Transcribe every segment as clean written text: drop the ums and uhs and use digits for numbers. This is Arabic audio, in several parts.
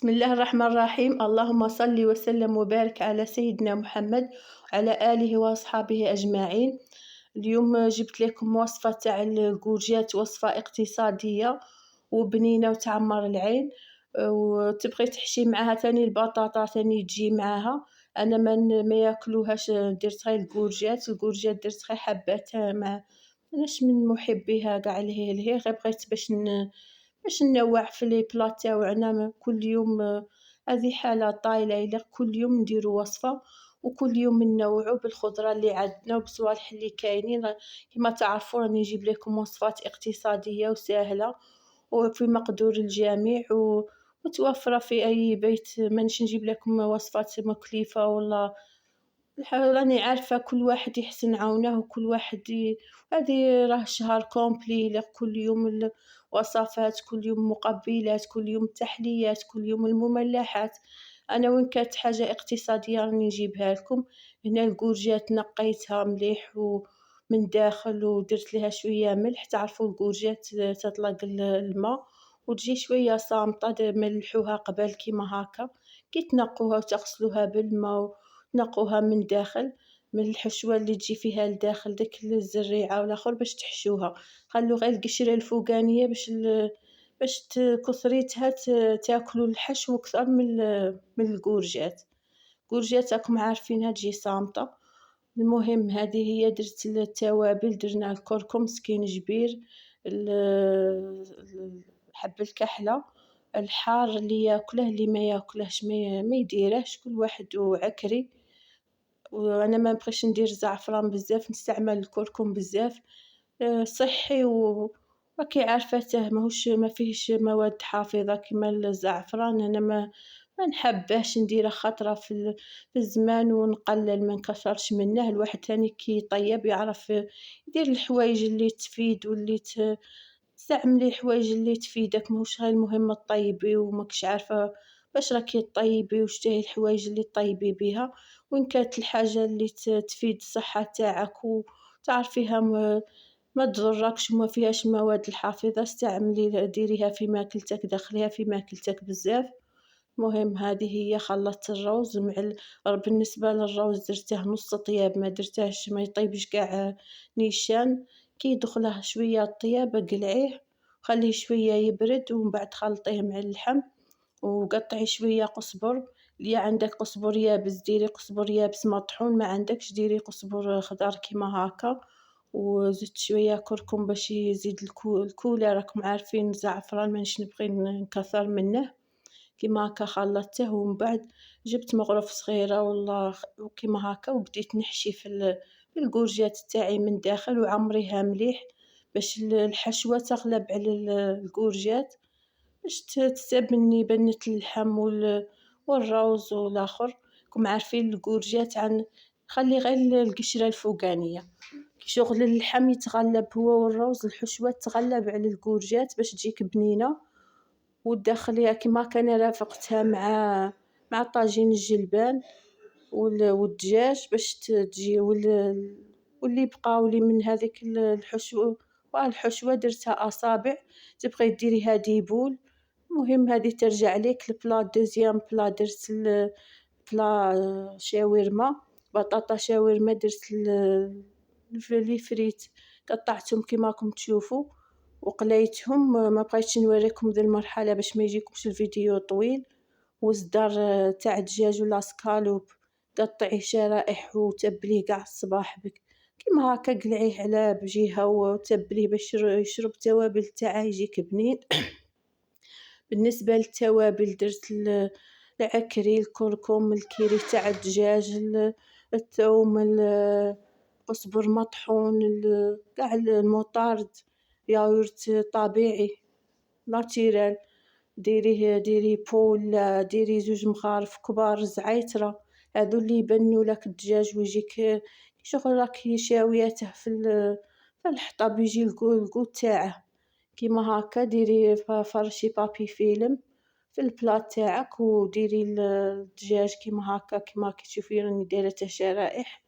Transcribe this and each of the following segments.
بسم الله الرحمن الرحيم. اللهم صل وسلم وبارك على سيدنا محمد وعلى آله وأصحابه أجمعين. اليوم جبت لكم وصفة تاع الكورجات، وصفة اقتصادية وبنينة وتعمر العين، وتبغي تحشي معاها ثاني البطاطا ثاني تجي معاها. انا ما ياكلوهاش، درت غير الكورجات درت غير حباتها، ما ماناش من محبيها كاع الهي غير بغيت باش ننوع في لي بلا تاوعنا كل يوم. هذه حالة طايلة، إلا كل يوم نديرو وصفة وكل يوم ننوعو بالخضرة اللي عندنا وبالصوالح اللي كاينين. كما تعرفوا راني نجيب لكم وصفات اقتصادية وسهلة وفي مقدور الجميع ومتوفرة في أي بيت. مانيش نجيب لكم وصفات مكلفة ولا راني عارفة كل واحد يحسن عونه وكل واحد هذه راه شهر كومبلي، كل يوم الوصفات، كل يوم مقبلات، كل يوم تحليات، كل يوم المملحات. أنا وين كانت حاجة اقتصادية راني نجيبها لكم. هنا الكورجات نقيتها مليح ومن داخل ودرت لها شوية ملح. تعرفوا الكورجات تطلق الماء وتجي شوية صامتة، ملحوها قبل كيما هكا. كي تنقوها وتغسلوها بالماء نقوها من داخل، من الحشوة اللي تجي فيها لداخل داك الزريعة والآخر باش تحشوها. خلو غير القشرة الفوقانية باش كثريتها تاكلوا الحشو أكثر من الكورجات. الكورجات راكم عارفينها تجي صامتة. المهم هذه هي، درت التوابل، درنا الكركم، سكينجبير، حب الكحلة، الحار اللي ياكله اللي ما ياكلهش ما يديرهش، كل واحد وعكري. وانا ما نبغيش ندير زعفران بزاف، نستعمل الكركم بزاف. صحي وراكي عارفته ما فيهش مواد حافظة كما الزعفران. انا ما نحبهش نديره خطرة في الزمان ونقلل ما نكثرش منه. الواحد ثاني كي يطيب يعرف يدير الحوايج اللي تفيد واللي تستعملي الحوايج اللي تفيدك، ماهوش غير المهم تطيبي وماكش عارفة باش راكي تطيبي وش تاهي الحوايج اللي تطيبي بها. وين كانت الحاجة اللي تفيد الصحة تاعك وتعرفيها ما تضركش وما فيهاش المواد الحافظة، استعملي ديريها في ماكلتك، دخليها في ماكلتك بزاف. مهم هذه هي. خلطت الروز مع بالنسبة للروز درته نص طياب، ما درتهش ما يطيبش قاع نيشان. كي يدخله شوية الطياب قلعيه خليه شوية يبرد ومن بعد خلطيه مع اللحم. وقطعي شوية قزبر، اللي عندك قزبر يابس ديري قزبر يابس مطحون، ما عندكش ديري قزبر خضار كيما هكا. وزدت شوية كركم باش يزيد الكولة. راكم عارفين الزعفران مانيش نبغي نكثر منه. كيما هكا خلطته ومن بعد جبت مغرف صغيرة والله وكيما هكا وبديت نحشي في الكورجات تاعي من داخل وعمريها مليح باش الحشوة تغلب على الكورجات، باش تسبني بنة اللحم والروز والآخر. راكم عارفين الكورجات خلي غير القشرة الفوقانية. شغل اللحم يتغلب هو والروز، الحشوة تتغلب على الكورجات باش تجيك بنينة. وتدخليها كيما كان رافقتها مع طاجين الجلبان والدجاج باش تجي واللي بقاو لي من هذيك الحشوة درتها أصابع. تبغي ديريها ديبول، المهم هذه ترجع لك. البلا دوزيام بلا درت بلا شاورما، بطاطا شاورما، درت لي فريت قطعتهم كيما راكم تشوفوا وقليتهم. ما بغيتش نوريكم ذي المرحلة باش ما يجيكمش الفيديو طويل. وصدر تاع دجاج ولا سكالوب قطعيه شرائح وتبليه قاع الصباح بك كيما هكا، قلعيه على بجهة وتبليه باش يشرب التوابل تاعه يجيك بنين. بالنسبة للتوابل درت العكري، الكركم، الكيري تاع الدجاج، الثوم، القزبر مطحون، قاع المطارد، ياغورت طبيعي ناتشيرال، ديري بول، ديري 2 مغارف كبار زعيترة، هاذو اللي يبنوا لك الدجاج ويجيك شغل راكي شاويته في الحطب يجي الكو تاعه كيما هكا. ديري فرشي بابي فيلم في البلاط تاعك وديري الدجاج كيما هكا، كيما راكي تشوفي راني دايرته شرائح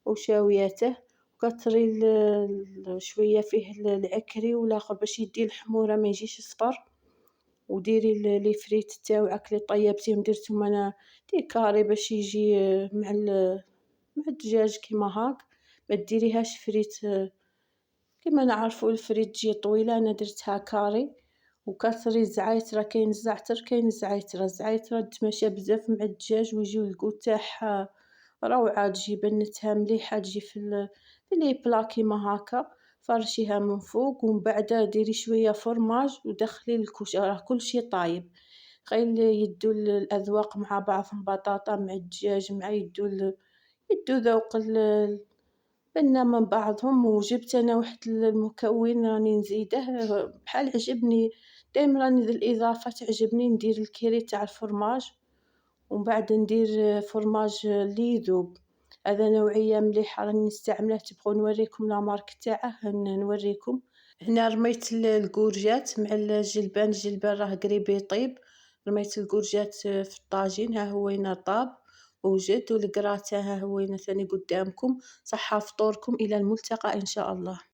وشاويته. وكثري شوية فيه العكري والآخر باش يدي الحمورة ما يجيش صفر. وديري لي فريت تاوعك اللي طيبتيهم درتهم أنا، ديري كاري باش يجي مع الدجاج كيما هاك، ما ديريهاش فريت كيما نعرفو الفريت تجي طويلة. أنا درتها كاري، وكثري الزعيترة، كاين الزعتر كاين الزعيترة. الزعيترة تماشى بزاف مع الدجاج ويجيو القو تاعها روعة، تجي بنتها مليحة، تجي في لي بلا كيما هاكا. فرشيها من فوق ومن بعد ديري شوية فرماج ودخلي الكوش، راه كل شي طايب، خلي يدو الأذواق مع بعضهم، بطاطا مع الدجاج مع يدو ذوق بنا من بعضهم. وجبت أنا واحد المكون راني نزيده بحال عجبني، دايما راني ذي الإضافة تعجبني، ندير الكيري تاع الفرماج ومن بعد ندير فرماج اللي يذوب. هذا نوعية مليحة راني نستعمله، تبغوا نوريكم لا مارك تاعه نوريكم. هنا رميت الكورجات مع الجلبان، الجلبان راه قريب يطيب، رميت الكورجات في الطاجين، ها هو هنا طاب وجد، والقراته ها هو هنا ثاني قدامكم. صحة فطوركم، إلى الملتقى إن شاء الله.